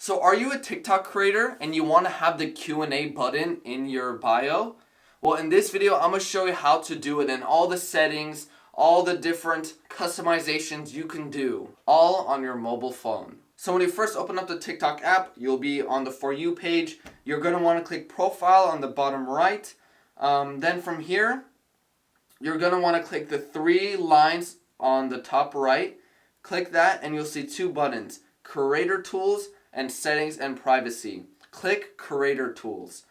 So are you a TikTok creator and you want to have the Q&A button in your bio? Well, in this video, I'm going to show you how to do it and all the settings, all the different customizations you can do, all on your mobile phone. So when you first open up the TikTok app, you'll be on the For You page. You're going to want to click Profile on the bottom right. Then from here, you're going to want to click the three lines on the top right. Click that and you'll see two buttons, Creator Tools and Settings and Privacy. Click Creator Tools.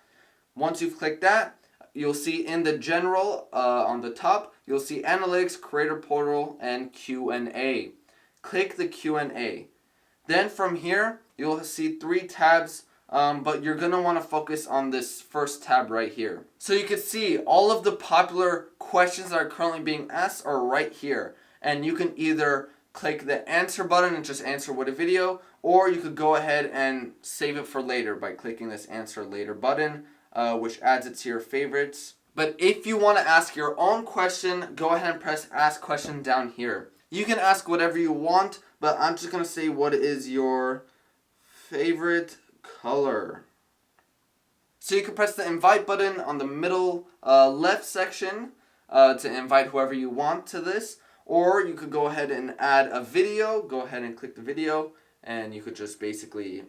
Once you've clicked that, you'll see in the general on the top, you'll see Analytics, Creator Portal, and Q&A. Click the Q&A. Then from here, you'll see three tabs, but you're going to want to focus on this first tab right here. So you can see all of the popular questions that are currently being asked are right here. And you can either click the answer button and just answer with a video, or you could go ahead and save it for later by clicking this answer later button, which adds it to your favorites. But if you want to ask your own question, go ahead and press ask question down here. You can ask whatever you want, but I'm just going to say, what is your favorite color? So you can press the invite button on the middle left section to invite whoever you want to this. Or you could go ahead and add a video. Go ahead and click the video, and you could just basically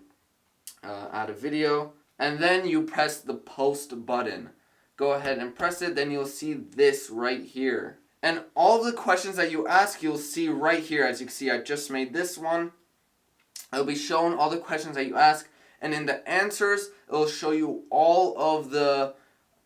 add a video. And then you press the post button. Go ahead and press it, then you'll see this right here. And all the questions that you ask, you'll see right here. As you can see, I just made this one. It'll be showing all the questions that you ask. And in the answers, it'll show you all of the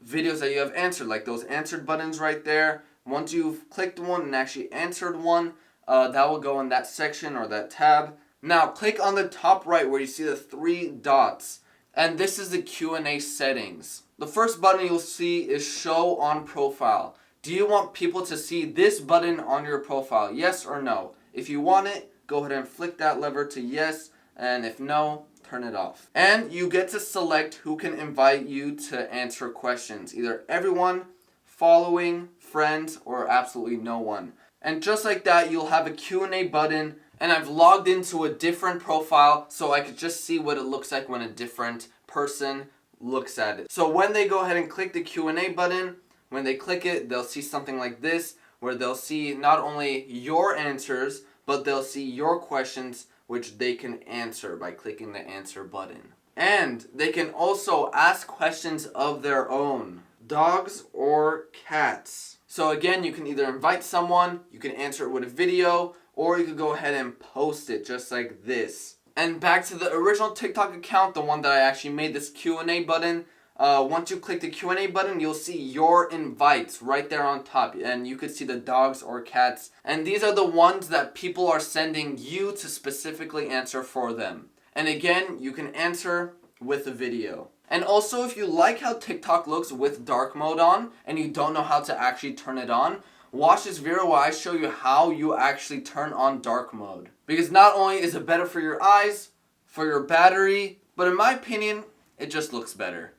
videos that you have answered, like those answered buttons right there. Once you've clicked one and actually answered one, that will go in that section or that tab. Now, click on the top right where you see the three dots. And this is the Q&A settings. The first button you'll see is Show on Profile. Do you want people to see this button on your profile? Yes or no? If you want it, go ahead and flick that lever to yes. And if no, turn it off. And you get to select who can invite you to answer questions. Either everyone, following, friends, or absolutely no one. And just like that, you'll have a Q&A button, and I've logged into a different profile so I could just see what it looks like when a different person looks at it. So when they go ahead and click the Q&A button, when they click it, they'll see something like this, where they'll see not only your answers, but they'll see your questions, which they can answer by clicking the answer button. And they can also ask questions of their own. Dogs or cats. So again, you can either invite someone, you can answer it with a video, or you could go ahead and post it just like this. And back to the original TikTok account, the one that I actually made this Q&A button. Once you click the Q&A button, you'll see your invites right there on top. And you could see the dogs or cats. And these are the ones that people are sending you to specifically answer for them. And again, you can answer with a video. And also, if you like how TikTok looks with dark mode on and you don't know how to actually turn it on, watch this video where I show you how you actually turn on dark mode. Because not only is it better for your eyes, for your battery, but in my opinion, it just looks better.